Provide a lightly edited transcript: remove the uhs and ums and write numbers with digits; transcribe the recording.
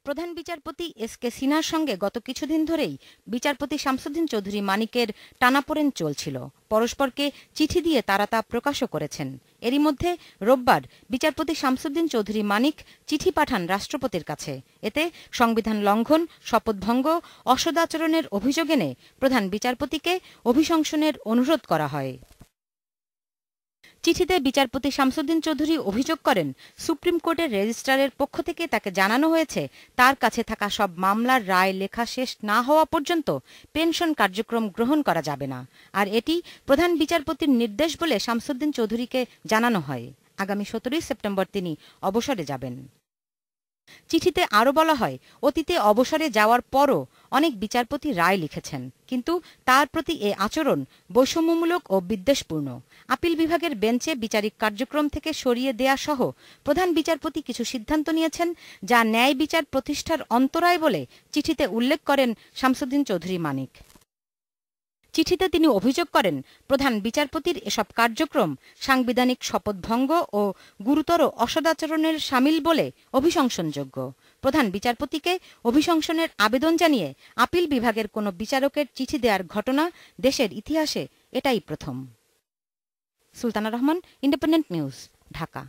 প্রধান বিচারপতি এস.কে. সিনহার সঙ্গে গত কিছুদিন ধরেই বিচারপতি শামসুদ্দিন চৌধুরী মানিকের টানাপোড়েন চলছিল। পরস্পরকে চিঠি দিয়ে তারা তা প্রকাশও করেছেন। এরই মধ্যে রোববার বিচারপতি শামসুদ্দিন চৌধুরী মানিক চিঠি পাঠান রাষ্ট্রপতির কাছে। এতে সংবিধান লঙ্ঘন, শপথভঙ্গ, অসদাচরণের অভিযোগ এনে প্রধান বিচারপতিকে অভিশংসনের অনুরোধ করা হয়। চিঠিতে বিচারপতি শামসুদ্দিন চৌধুরী অভিযোগ করেন, সুপ্রিম কোর্টের রেজিস্ট্রারের পক্ষ থেকে তাকে জানানো হয়েছে তার কাছে থাকা সব মামলার রায় লেখা শেষ না হওয়া পর্যন্ত পেনশন কার্যক্রম গ্রহণ করা যাবে না। আর এটি প্রধান বিচারপতির নির্দেশ বলে শামসুদ্দিন চৌধুরীকে জানানো হয়। আগামী 17 সেপ্টেম্বর তিনি অবসরে যাবেন। চিঠিতে আরও বলা হয়, অতীতে অবসরে যাওয়ার পরও অনেক বিচারপতি রায় লিখেছেন, কিন্তু তার প্রতি এ আচরণ বৈষম্যমূলক ও বিদ্বেষপূর্ণ। আপিল বিভাগের বেঞ্চে বিচারিক কার্যক্রম থেকে সরিয়ে দেয়া সহ প্রধান বিচারপতি কিছু সিদ্ধান্ত নিয়েছেন, যা ন্যায় বিচার প্রতিষ্ঠার অন্তরায় বলে চিঠিতে উল্লেখ করেন শামসুদ্দিন চৌধুরী মানিক। চিঠিতে তিনি অভিযোগ করেন, প্রধান বিচারপতির এসব কার্যক্রম সাংবিধানিক শপথভঙ্গ ও গুরুতর অসদাচরণের শামিল বলে অভিশংসনযোগ্য। প্রধান বিচারপতিকে অভিশংসনের আবেদন জানিয়ে আপিল বিভাগের কোনো বিচারকের চিঠি দেওয়ার ঘটনা দেশের ইতিহাসে এটাই প্রথম। Sultana Rahman, independent news, Dhaka.